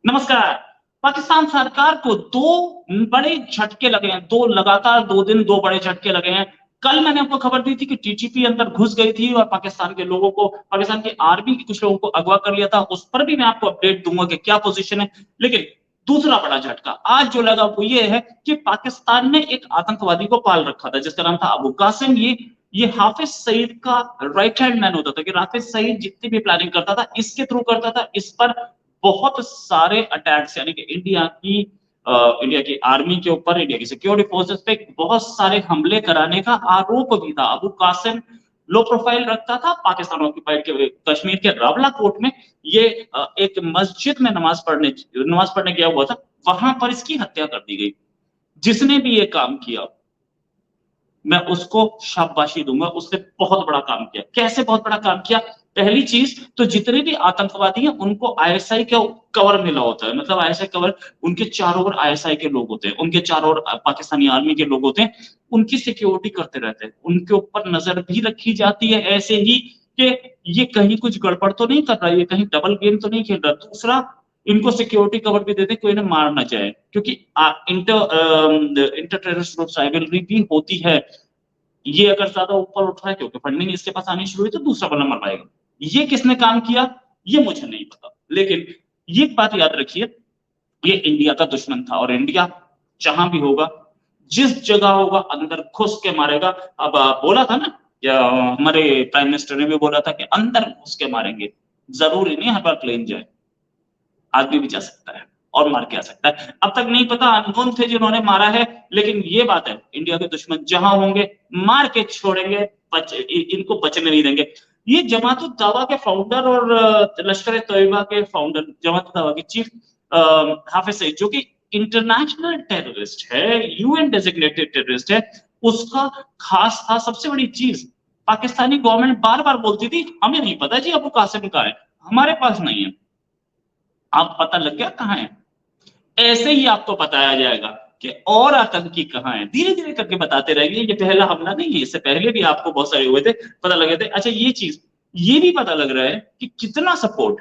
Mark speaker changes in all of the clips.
Speaker 1: नमस्कार। पाकिस्तान सरकार को दो बड़े झटके लगे हैं, दो लगातार 2 दिन 2 बड़े झटके लगे हैं। कल मैंने आपको खबर दी थी कि टीटीपी अंदर घुस गई थी और पाकिस्तान के लोगों को, पाकिस्तान की आर्मी के कुछ लोगों को अगवा कर लिया था। उस पर भी मैं आपको अपडेट दूंगा कि क्या पोजीशन है। लेकिन दूसरा बड़ा झटका आज जो लगा वो ये है कि पाकिस्तान ने एक आतंकवादी को पाल रखा था जिसका नाम था अबू कासिम। ये हाफिज सईद का राइट हैंड मैन होता था कि हाफिज सईद जितनी भी प्लानिंग करता था इसके थ्रू करता था। इस पर बहुत सारे अटैक्स, यानी कि इंडिया की आर्मी के ऊपर, इंडिया की सिक्योरिटी फोर्सेस पे बहुत सारे हमले कराने का आरोप भी था। अबू कासिम लो प्रोफाइल रखता था। पाकिस्तान ऑक्यूपाइड के कश्मीर के रावला कोट में ये एक मस्जिद में नमाज पढ़ने गया हुआ था, वहां पर इसकी हत्या कर दी गई। जिसने भी ये काम किया मैं उसको शाबाशी दूंगा, उसने बहुत बड़ा काम किया। कैसे बहुत बड़ा काम किया? पहली चीज तो जितने भी आतंकवादी हैं उनको आईएसआई का कवर मिला होता है, मतलब आईएसआई कवर, उनके चारों ओर आईएसआई के लोग होते हैं, उनके चारों ओर पाकिस्तानी आर्मी के लोग होते हैं, उनकी सिक्योरिटी करते रहते हैं, उनके ऊपर नजर भी रखी जाती है ऐसे ही कि ये कहीं कुछ गड़बड़ तो नहीं कर रहा, ये कहीं डबल गेम तो नहीं खेल रहा। दूसरा, इनको सिक्योरिटी कवर भी देते, कोई इन्हें मार ना जाए, क्योंकि इंटर टेररिस्ट ग्रुप राइवलरी भी होती है। ये अगर ज्यादा ऊपर उठ रहा है क्योंकि फंडिंग इसके पास आनी शुरू हुई तो दूसरा बल्ला मर पाएगा। ये किसने काम किया ये मुझे नहीं पता, लेकिन ये बात याद रखिए, ये इंडिया का दुश्मन था और इंडिया जहां भी होगा, जिस जगह होगा, अंदर घुस के मारेगा। अब बोला था ना, या हमारे प्राइम मिनिस्टर ने भी बोला था कि अंदर घुस के मारेंगे। जरूरी नहीं हर बार प्लेन जाए, आदमी भी जा सकता है और मार के आ सकता है। अब तक नहीं पता, अननोन थे जिन्होंने मारा है, लेकिन ये बात है इंडिया के दुश्मन जहां होंगे मार के छोड़ेंगे, इनको बचने नहीं देंगे। ये जमात उद दावा के फाउंडर और लश्कर तैयबा के फाउंडर, जमात उद दावा के चीफ हाफिज सईद, जो कि इंटरनेशनल टेररिस्ट है, यूएन डेजिग्नेटेड टेररिस्ट है, उसका खास था। सबसे बड़ी चीज, पाकिस्तानी गवर्नमेंट बार बार बोलती थी हमें नहीं पता जी अबू कासिम का है, हमारे पास नहीं है। आप पता लग गया कहां है। ऐसे ही आपको बताया जाएगा कि और आतंकी कहां है, धीरे धीरे करके बताते रहेंगे। ये पहला हमला नहीं है, इससे पहले भी आपको बहुत सारे हुए थे, पता लगे थे। अच्छा, ये चीज ये भी पता लग रहा है कि कितना सपोर्ट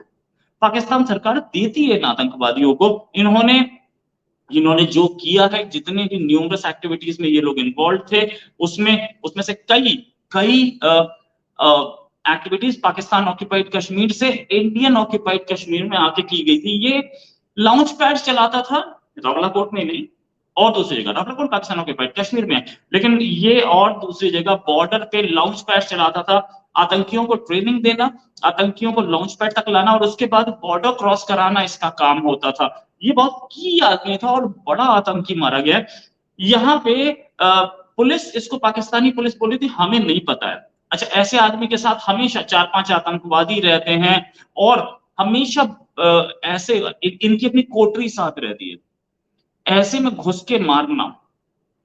Speaker 1: पाकिस्तान सरकार देती है इन आतंकवादियों को। इन्होंने इन्होंने जो किया है, जितने भी न्यूमरस एक्टिविटीज में ये लोग इन्वॉल्व थे, उसमें उसमें से कई कई एक्टिविटीज पाकिस्तान ऑक्यूपाइड कश्मीर से इंडियन ऑक्यूपाइड कश्मीर में आके की गई थी। ये लॉन्च पैड चलाता था रावलाकोट में नहीं, और दूसरी जगह। रावलाकोट पाकिस्तान ऑक्यूपाइड कश्मीर में, लेकिन ये और दूसरी जगह बॉर्डर पे लॉन्च पैड चलाता था। आतंकियों को ट्रेनिंग देना, आतंकियों को लॉन्च पैड तक लाना और उसके बाद बॉर्डर क्रॉस कराना इसका काम होता था। ये बहुत की आदमी था और बड़ा आतंकी मारा गया। यहाँ पे पुलिस, इसको पाकिस्तानी पुलिस बोली थी हमें नहीं पता है। अच्छा, ऐसे आदमी के साथ हमेशा 4-5 आतंकवादी रहते हैं और हमेशा ऐसे इनकी अपनी कोटरी साथ रहती है। ऐसे में घुस के मारना,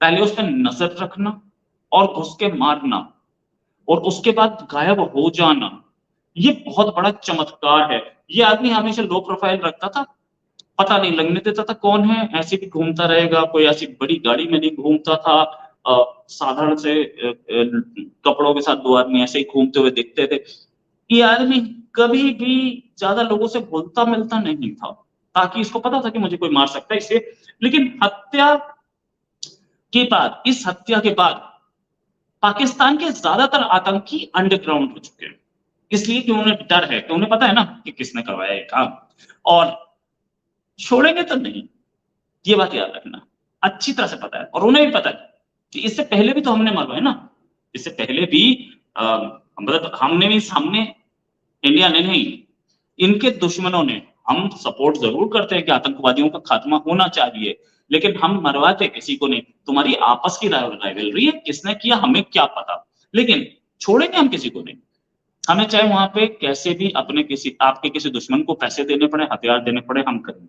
Speaker 1: पहले उस पर नजर रखना और घुस के मारना और उसके बाद गायब हो जाना, ये बहुत बड़ा चमत्कार है। ये आदमी हमेशा लो प्रोफाइल रखता था, पता नहीं लगने देता था कौन है, ऐसे भी घूमता रहेगा, कोई ऐसी बड़ी गाड़ी में नहीं घूमता था। साधारण से कपड़ों के साथ दो आदमी ऐसे ही घूमते हुए दिखते थे। ये आदमी कभी भी ज्यादा लोगों से घुलता मिलता नहीं था, ताकि इसको पता था कि मुझे कोई मार सकता है इसे। लेकिन इस हत्या के बाद पाकिस्तान के ज्यादातर आतंकी अंडरग्राउंड हो चुके हैं, इसलिए कि उन्हें डर है, कि उन्हें पता है ना कि किसने करवाया ये काम, और छोड़ेंगे तो नहीं। ये बात याद रखना, अच्छी तरह से पता है और उन्हें भी पता है कि इससे पहले भी तो हमने मरवाए ना। इससे पहले भी मतलब हमने भी सामने, इंडिया ने नहीं, इनके दुश्मनों ने। हम सपोर्ट जरूर करते हैं कि आतंकवादियों का खात्मा होना चाहिए, लेकिन हम मरवाते किसी को नहीं। तुम्हारी आपस की राइवलरी है, किसने किया हमें क्या पता, लेकिन छोड़ेंगे हम किसी को नहीं। हमें चाहे वहां पे कैसे भी अपने किसी, आपके किसी दुश्मन को पैसे देने पड़े, हथियार देने पड़े, हम करेंगे।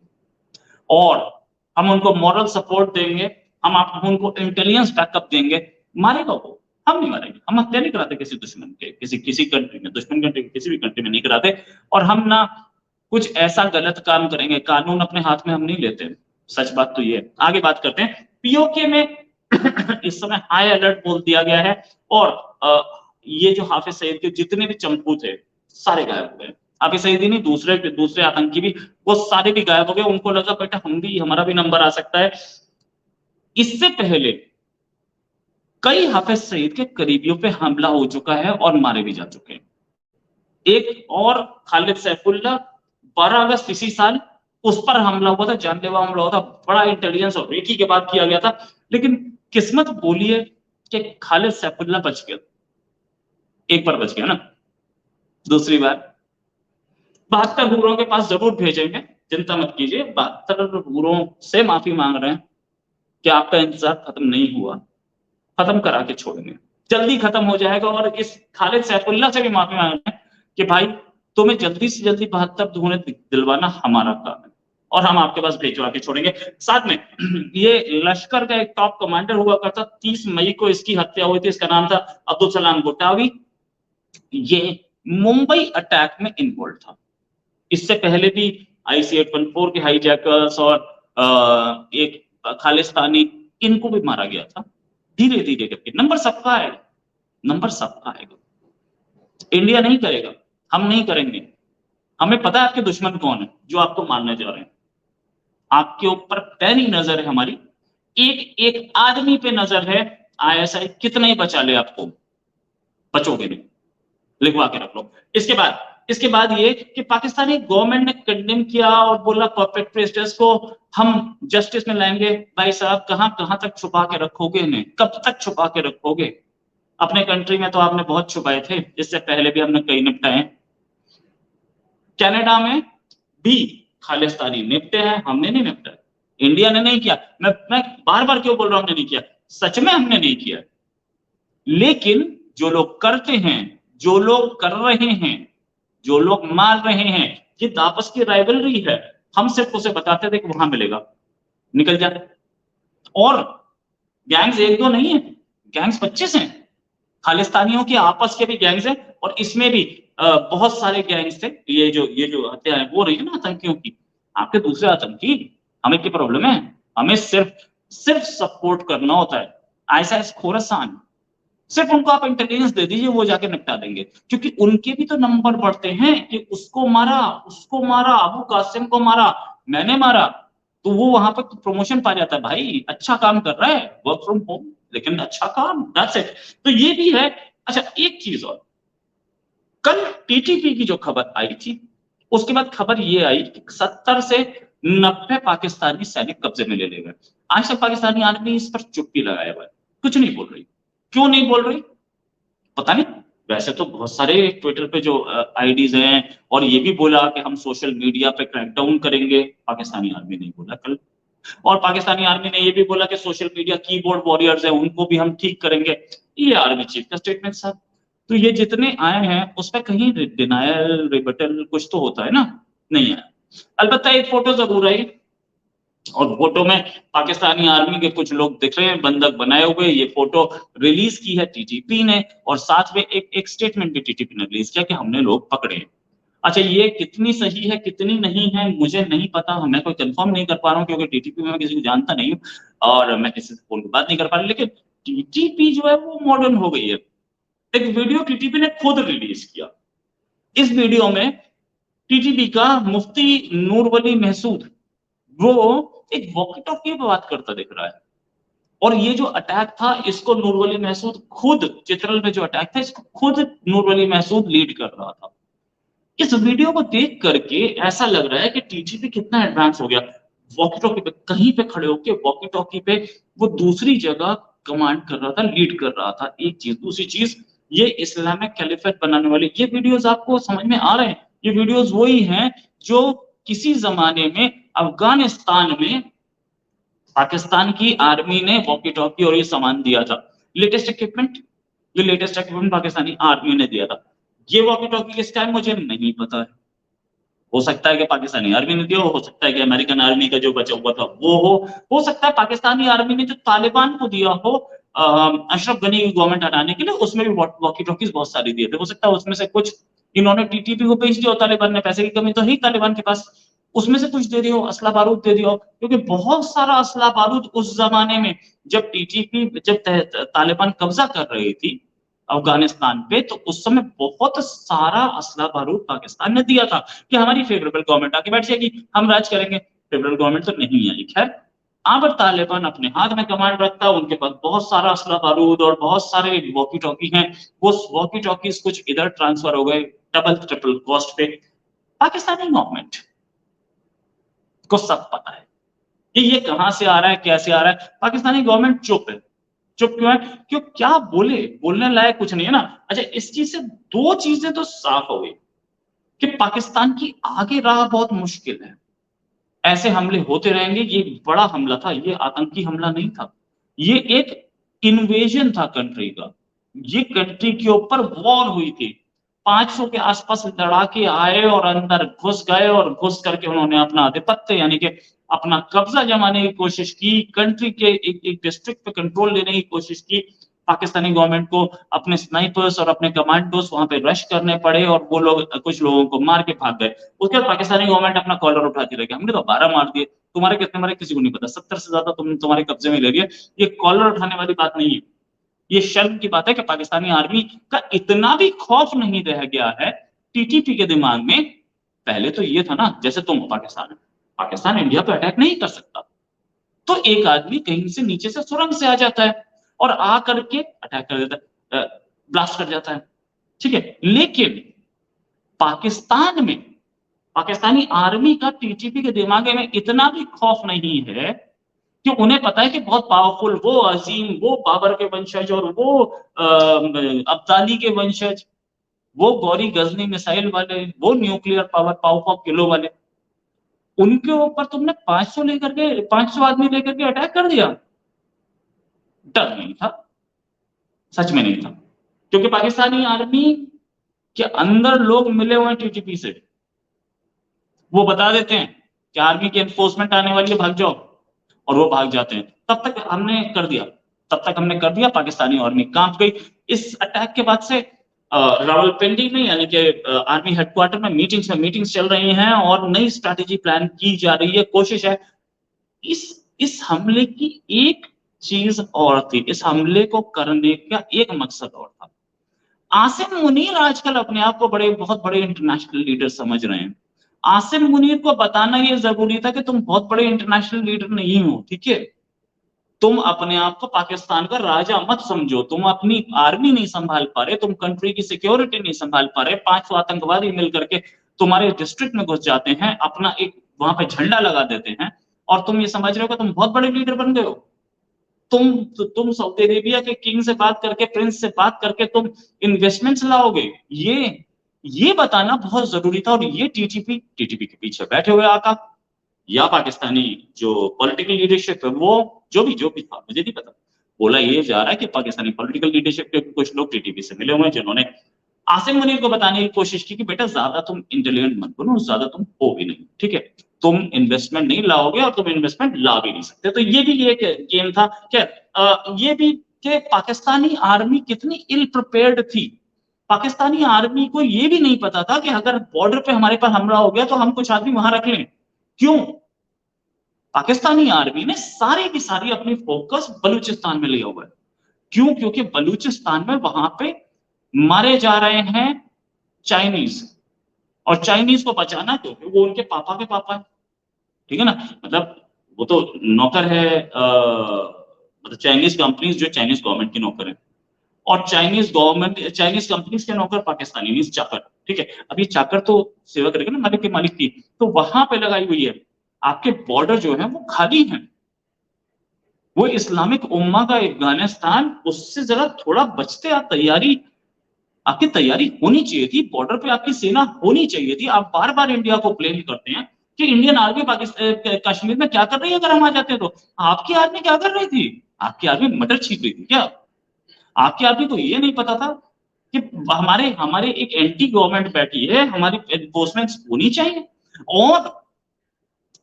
Speaker 1: और हम उनको मॉरल सपोर्ट देंगे, हम आप उनको इंटेलिजेंस बैकअप देंगे। मारेगा वो, हम नहीं मारेंगे। हम हत्या नहीं कराते किसी दुश्मन के, किसी किसी कंट्री में, दुश्मन कंट्री किसी भी कंट्री में नहीं कराते। और हम ना कुछ ऐसा गलत काम करेंगे, कानून अपने हाथ में हम नहीं लेते। सच बात तो ये है। आगे बात करते हैं। पीओके में इस समय हाई अलर्ट बोल दिया गया है और ये जो हाफिज सईद के जितने भी चंपू थे सारे गायब हो गए। आप इसे ही नहीं, दूसरे आतंकी भी वो सारे भी गायब हो गए। उनको लगा बेटा हमारा भी नंबर आ सकता है। इससे पहले कई हाफिज सईद के करीबियों पे हमला हो चुका है और मारे भी जा चुके हैं। एक और खालिद सैफुल्लाह 12 अगस्त इसी साल उस पर हमला हुआ था, जानलेवा हमला हुआ था, बड़ा इंटेलिजेंस और रेकी के बाद किया गया था। लेकिन किस्मत बोलिए कि खालिद सैफुल्लाह बच गया, एक बार बच गया ना, दूसरी बार 72 हुरों के पास जरूर भेजेंगे, चिंता मत कीजिए। 72 हुरों से माफी मांग रहे हैं कि आपका इंतजार खत्म नहीं हुआ, खत्म करा के छोड़ेंगे, जल्दी खत्म हो जाएगा। और इस खालिद सैफुल्लाह से भी माफी मांग रहे हैं कि भाई तुम्हें जल्दी से जल्दी 72 धुएं दिलवाना हमारा काम है और हम आपके पास भिजवा के छोड़ेंगे। साथ में ये लश्कर का एक टॉप कमांडर हुआ करता, 30 मई को इसकी हत्या हुई थी, इसका नाम था अब्दुल सलाम बुटावी। ये मुंबई अटैक में इन्वॉल्व था। इससे पहले भी IC-814 के हाईजैकर्स और एक खालिस्तानी, इनको भी मारा गया था। धीरे धीरे करके नंबर सबका आएगा, नंबर सबका आएगा। इंडिया नहीं करेगा, हम नहीं करेंगे। हमें पता है आपके दुश्मन कौन है जो आपको मारने जा रहे हैं। आपके ऊपर पैनी नजर है हमारी, एक एक आदमी पे नजर है। ISI कितना ही बचा ले आपको, बचोगे नहीं, लिखवा के रख लो। इसके बाद ये कि पाकिस्तानी गवर्नमेंट ने कंडेम किया और बोला परपेट्रेटर्स को हम जस्टिस में लाएंगे। भाई साहब कहां तक छुपा के रखोगे इन्हें, कब तक छुपा के रखोगे? अपने कंट्री में तो आपने बहुत छुपाए थे, इससे पहले भी हमने कई निपटाए। कनाडा में भी खालिस्तानी निपटे हैं, हमने नहीं निपटा, इंडिया ने नहीं किया। मैं बार बार क्यों बोल रहा हूं हमने नहीं किया, सच में हमने नहीं किया। लेकिन जो लोग करते हैं, जो लोग कर रहे हैं, जो लोग मार रहे हैं, ये आपस की राइवलरी है। हम सिर्फ उसे बताते थे कि वहां मिलेगा, निकल जा। और गैंग्स एक दो नहीं है, गैंग्स 25 हैं, खालिस्तानियों के आपस के भी गैंग्स हैं। और इसमें भी बहुत सारे गैंग्स थे। ये जो हत्या है वो रही है ना आतंकियों की, आपके दूसरे आतंकी। हमें क्या प्रॉब्लम है? हमें सिर्फ सपोर्ट करना होता है। ISIS खोरासान, सिर्फ उनको आप इंटेलिजेंस दे दीजिए, वो जाके निपटा देंगे। क्योंकि उनके भी तो नंबर बढ़ते हैं कि उसको मारा, अबू कासिम को मारा, मैंने मारा, तो वो वहां पर प्रमोशन पा जाता है। भाई अच्छा काम कर रहा है, वर्क फ्रॉम होम, लेकिन अच्छा काम, दैट्स इट। तो ये भी है। अच्छा एक चीज और, कल TTP की जो खबर आई थी, उसके बाद खबर ये आई कि 70 से 90 पाकिस्तानी सैनिक कब्जे में ले गए। आज तक पाकिस्तानी आर्मी इस पर चुप्पी लगाया हुआ है, कुछ नहीं बोल रही। क्यों नहीं बोल रही पता नहीं। वैसे तो बहुत सारे ट्विटर पे जो आईडीज हैं, और ये भी बोला कि हम सोशल मीडिया पे क्रैकडाउन करेंगे, पाकिस्तानी आर्मी नहीं बोला कल। और पाकिस्तानी आर्मी ने ये भी बोला कि सोशल मीडिया कीबोर्ड वॉरियर्स हैं, उनको भी हम ठीक करेंगे। ये आर्मी चीफ का स्टेटमेंट था। तो ये जितने आए हैं उस पर कहीं डिनायल रिबटल कुछ तो होता है ना, नहीं है। अलबत्ता एक फोटो जरूर आई, और फोटो में पाकिस्तानी आर्मी के कुछ लोग दिख रहे हैं बंधक बनाए हुए। ये फोटो रिलीज की है TTP ने, और साथ में एक स्टेटमेंट भी TTP ने रिलीज किया कि हमने लोग पकड़े। अच्छा ये कितनी सही है कितनी नहीं है मुझे नहीं पता, मैं कोई कंफर्म नहीं कर पा रहा हूँ, क्योंकि TTP में मैं किसी को जानता नहीं हूँ और मैं किसी से फोन पर बात नहीं कर पा रहा। लेकिन TTP जो है वो मॉडर्न हो गई है। एक वीडियो TTP ने खुद रिलीज किया। इस वीडियो में TTP का मुफ्ती नूर वली महसूद, वो एक वॉकी टॉकी पे बात करता दिख रहा है। और ये जो अटैक था, इसको नूर वली महसूद खुद, चित्रल में जो अटैक था, इसको खुद नूर वली महसूद लीड कर रहा था। इस वीडियो को देख करके ऐसा लग रहा है कि TTP कितना एडवांस हो गया। वॉकी टॉकी पे कहीं पे खड़े होके वॉकी टॉकी पे वो दूसरी जगह कमांड कर रहा था, लीड कर रहा था। एक चीज, दूसरी चीज, ये इस्लामिक कैलिफेट बनाने वाले ये वीडियोस आपको समझ में आ रहे हैं। ये वीडियोस वही हैं जो किसी जमाने में अफगानिस्तान में पाकिस्तान की आर्मी ने वॉकी टॉकी और ये सामान दिया था, लेटेस्ट इक्विपमेंट। ये लेटेस्ट इक्विपमेंट पाकिस्तानी आर्मी ने दिया था। ये वॉकी टॉकी किस टाइम मुझे नहीं पता है। हो सकता है कि पाकिस्तानी आर्मी ने दिया हो सकता है कि अमेरिकन आर्मी का जो बचा हुआ था वो हो सकता है पाकिस्तानी आर्मी ने जो तालिबान को दिया हो अशरफ गनी की गवर्नमेंट हटाने के लिए, उसमें भी वॉकी टॉकीज बहुत सारी दिए थे। हो सकता है उसमें से कुछ इन्होंने TTP को बेच दिया, तालिबान ने, पैसे की कमी तो है तालिबान के पास, उसमें से कुछ दे दिया हो, असला बारूद दे दिया हो। क्योंकि बहुत सारा असला बारूद उस जमाने में जब TTP, जब तालिबान कब्जा कर रही थी, अफगानिस्तान पे, तो उस समय बहुत सारा असला बारूद पाकिस्तान ने दिया था कि हमारी फेवरेबल गवर्नमेंट आके बैठ जाएगी, हम राज करेंगे। फेवरेबल गवर्नमेंट तो नहीं आई। खैर, अब तालिबान अपने हाथ में कमांड रखता है, उनके पास बहुत सारा असला बारूद और बहुत सारे वॉकी टॉकी हैं। वो वॉकी टॉकीज कुछ इधर ट्रांसफर हो गए डबल ट्रिपल कॉस्ट पे। पाकिस्तानी गवर्नमेंट को सब पता है कि ये कहां से आ रहा है, कैसे आ रहा है। पाकिस्तानी गवर्नमेंट चुप है। चुप क्यों है? क्यों, क्या बोले, बोलने लायक कुछ नहीं है ना। अच्छा, इस चीज से दो चीजें तो साफ हो गई कि पाकिस्तान की आगे राह बहुत मुश्किल है। ऐसे हमले होते रहेंगे। ये बड़ा हमला था, ये आतंकी हमला नहीं था, ये एक इन्वेजन था कंट्री का। ये कंट्री के ऊपर वॉर हुई थी। 500 के आसपास लड़ाके आए और अंदर घुस गए और घुस करके उन्होंने अपना आधिपत्य यानी कि अपना कब्जा जमाने की कोशिश की। कंट्री के एक डिस्ट्रिक्ट पे कंट्रोल लेने की कोशिश की। पाकिस्तानी गवर्नमेंट को अपने स्नाइपर्स और अपने कमांडोस वहां पे रश करने पड़े और वो लोग कुछ लोगों को मार के भाग गए। उसके बाद पाकिस्तानी गवर्नमेंट अपना कॉलर उठाती रह गई, हमने तो 12 मार दिए, तुम्हारे कितने मारे किसी को नहीं पता, 70 से ज्यादा तुम्हारे कब्जे में ले लिए। ये कॉलर उठाने वाली बात नहीं है। ये शर्म की बात है कि पाकिस्तानी आर्मी का इतना भी खौफ नहीं रह गया है टीटीपी के दिमाग में। पहले तो ये था ना, जैसे तुम पाकिस्तान, पाकिस्तान इंडिया पे अटैक नहीं कर सकता, तो एक आदमी कहीं से नीचे से सुरंग से आ जाता है और आ करके अटैक कर देता है, ब्लास्ट कर जाता है। ठीक है, लेकिन पाकिस्तान में पाकिस्तानी आर्मी का टीटीपी के दिमाग में इतना भी खौफ नहीं है कि उन्हें पता है कि बहुत पावरफुल वो अजीम, वो बाबर के वंशज और वो अब्दाली के वंशज, वो गौरी गजनी मिसाइल वाले, वो न्यूक्लियर पावर पाव किलो वाले, उनके ऊपर तुमने 500 आदमी लेकर के अटैक कर दिया। डर नहीं था, सच में नहीं था, क्योंकि पाकिस्तानी आर्मी के अंदर लोग मिले हुए हैं टीटीपी से। वो बता देते हैं कि आर्मी की एनफोर्समेंट आने वाली है, भाग जाओ, और वो भाग जाते हैं। तब तक हमने कर दिया, पाकिस्तानी आर्मी कांप गई। इस अटैक के बाद से रावलपिंडी में यानी कि आर्मी हेडक्वार्टर में मीटिंग्स चल रही हैं और नई स्ट्रैटेजी प्लान की जा रही है। कोशिश है इस हमले की एक चीज और थी, इस हमले को करने का एक मकसद और था। आसिम मुनीर आजकल अपने आप को बहुत बड़े इंटरनेशनल लीडर समझ रहे हैं। आसिम मुनीर को बताना ये जरूरी था कि तुम बहुत बड़े इंटरनेशनल लीडर नहीं हो, ठीक है। तुम अपने आप को पाकिस्तान का राजा मत समझो, तुम अपनी आर्मी नहीं संभाल पा रहे, तुम कंट्री की सिक्योरिटी नहीं संभाल पा रहे। 500 आतंकवादी मिलकर के तुम्हारे डिस्ट्रिक्ट में घुस जाते हैं, अपना एक वहां पे झंडा लगा देते हैं, और तुम ये समझ रहे हो कि तुम बहुत बड़े लीडर बन गए हो। तुम सऊदी अरेबिया के किंग से बात करके, प्रिंस से बात करके तुम इन्वेस्टमेंट्स लाओगे, ये बताना बहुत जरूरी था। और ये टीटीपी के पीछे बैठे हुए आका या पाकिस्तानी जो पॉलिटिकल लीडरशिप है, वो जो भी था मुझे नहीं पता, बोला ये जा रहा है कि पाकिस्तानी पॉलिटिकल लीडरशिप के कुछ लोग टीटीपी से मिले हुए हैं, जिन्होंने आसिम मुनीर को बताने की कोशिश की कि बेटा ज्यादा तुम इंटेलिजेंट मत बनो, ज्यादा तुम हो भी नहीं, ठीक है, तुम इन्वेस्टमेंट नहीं लाओगे और तुम इन्वेस्टमेंट ला भी नहीं सकते। तो ये भी एक गेम था। क्या ये भी कि पाकिस्तानी आर्मी कितनी इल प्रिपेयर्ड थी। पाकिस्तानी आर्मी को ये भी नहीं पता था कि अगर बॉर्डर पे हमारे पर हमला हो गया तो हम कुछ आदमी वहां रख लें। क्यों? पाकिस्तानी आर्मी ने सारी की सारी अपनी फोकस बलूचिस्तान में लिया हुआ है। क्यों? क्योंकि बलूचिस्तान में वहां पे मारे जा रहे हैं चाइनीज, और चाइनीज को बचाना क्योंकि वो उनके पापा के पापा है, ठीक है ना। मतलब वो तो नौकर है, मतलब चाइनीज कंपनीज जो चाइनीज गवर्नमेंट की नौकर है, और चाइनीज कंपनीज के नौकर पाकिस्तानी मींस चाकर, ठीक है। अब ये चाकर तो सेवा करेगा ना मालिक के मालिक की, तो वहां पे लगाई हुई है। आपके बॉर्डर जो है वो खाली है, वो इस्लामिक उम्मा का अफगानिस्तान, उससे जरा थोड़ा बचते आप तैयारी, आपकी तैयारी होनी चाहिए थी, बॉर्डर पे आपकी सेना होनी चाहिए थी। आप बार बार इंडिया को ब्लेम करते हैं कि इंडियन आर्मी पाकिस्तान कश्मीर में क्या कर रही है, अगर हम आ जाते तो। आपकी आर्मी क्या कर रही थी? आपकी आर्मी मटर छीप रही थी क्या? आपकी आर्मी को ये नहीं पता था कि हमारे हमारे एक एंटी गवर्नमेंट बैठी है, हमारी एनफोर्समेंट होनी चाहिए, और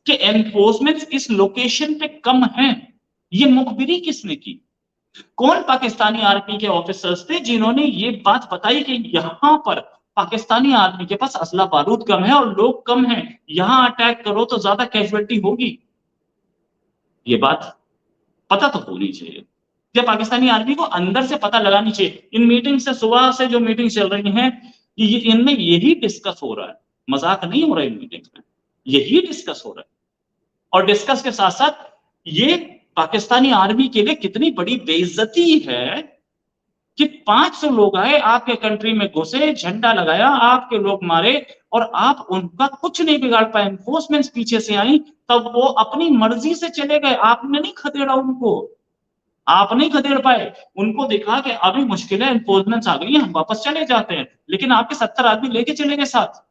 Speaker 1: कि एनफोर्समेंट इस लोकेशन पे कम है। ये मुखबिरी किसने की? कौन पाकिस्तानी आर्मी के ऑफिसर्स थे जिन्होंने ये बात बताई कि यहां पर पाकिस्तानी आर्मी के पास असला बारूद कम है और लोग कम हैं, यहां अटैक करो तो ज्यादा कैजुअलिटी होगी। ये बात पता तो होनी चाहिए। या पाकिस्तानी आर्मी को अंदर से पता लगानी चाहिए। इन मीटिंग से, सुबह से जो मीटिंग चल रही हैं, ये इनमें यही डिस्कस हो रहा है, मजाक नहीं हो रहा है इन मीटिंग में, यही डिस्कस हो रहा है। और डिस्कस के साथ साथ ये पाकिस्तानी आर्मी के लिए कितनी बड़ी बेइज्जती है कि 500 लोग आए, आपके कंट्री में घुसे, झंडा लगाया, आपके लोग मारे और आप उनका कुछ नहीं बिगाड़ पाए। एनफोर्समेंट पीछे से आई, तब वो अपनी मर्जी से चले गए, आपने नहीं खदेड़ा उनको, आप नहीं खदेड़ पाए। उनको दिखा कि अभी मुश्किल है, एनफोर्समेंट आ गई है, हम वापस चले जाते हैं, लेकिन आपके 70 आदमी लेके चले गए साथ।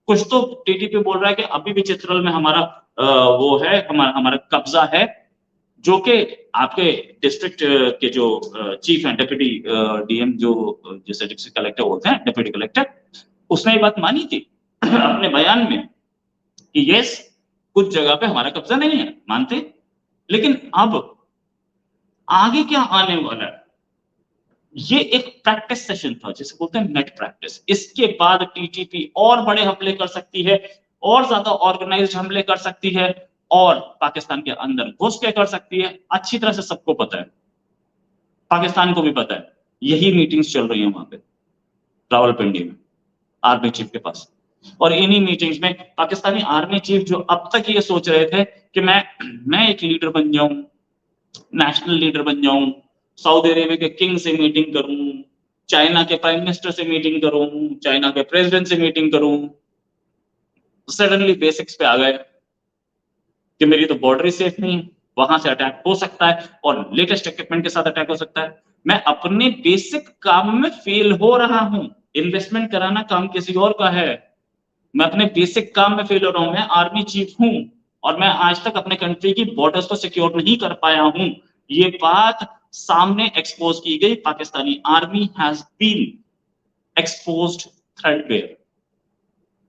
Speaker 1: कुछ तो टीटीपी बोल रहा है कि अभी भी चित्रल में हमारा वो है, हमारा कब्जा है, जो कि आपके डिस्ट्रिक्ट के जो चीफ हैं, डेप्यूटी डीएम, जो जैसे डिस्ट्रिक्ट कलेक्टर होते हैं, डेप्यूटी कलेक्टर, उसने ये बात मानी थी अपने बयान में कि यस, कुछ जगह पे हमारा कब्जा नहीं है, मानते। लेकिन अब आगे क्या आने वाला है, ये एक प्रैक्टिस सेशन था, जिसे बोलते हैं नेट प्रैक्टिस। इसके बाद टीटीपी और बड़े हमले कर सकती है, और ज्यादा ऑर्गेनाइज्ड हमले कर सकती है, और पाकिस्तान के अंदर घुस के कर सकती है। अच्छी तरह से सबको पता है, पाकिस्तान को भी पता है, यही मीटिंग्स चल रही है वहां पे रावलपिंडी में आर्मी चीफ के पास। और इन्हीं मीटिंग्स में पाकिस्तानी आर्मी चीफ, जो अब तक ये सोच रहे थे कि मैं एक लीडर बन जाऊं, नेशनल लीडर बन जाऊं, सऊदी अरेबिया के किंग से मीटिंग करूं, चाइना के प्राइम मिनिस्टर से मीटिंग करूं, चाइना के प्रेसिडेंट से मीटिंग करूं, सडनली बेसिक्स पे आ गए कि मेरी तो बॉर्डर ही सेफ नहीं है, वहां से अटैक हो सकता है और लेटेस्ट इक्विपमेंट के साथ अटैक हो सकता है। मैं अपने बेसिक काम में फेल हो रहा हूं, इन्वेस्टमेंट कराना काम किसी और का है, मैं अपने बेसिक काम में फेल हो रहा हूं। मैं आर्मी चीफ हूं और मैं आज तक अपने कंट्री की बॉर्डर्स को सिक्योर नहीं कर पाया हूं। ये बात सामने एक्सपोज की गई। Pakistani army has been exposed threadbare.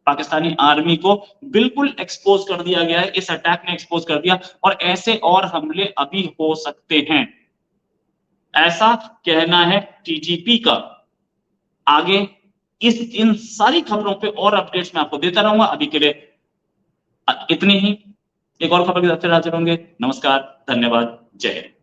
Speaker 1: Pakistani army को बिल्कुल एक्सपोज कर दिया गया है, इस अटैक ने एक्सपोज कर दिया, और ऐसे और हमले अभी हो सकते हैं, ऐसा कहना है टीटीपी का। आगे इन सारी खबरों पे और अपडेट्स मैं आपको देता रहूंगा। अभी के लिए इतनी ही, एक और खबर के साथ हाजिर होंगे। नमस्कार, धन्यवाद, जय हिंद।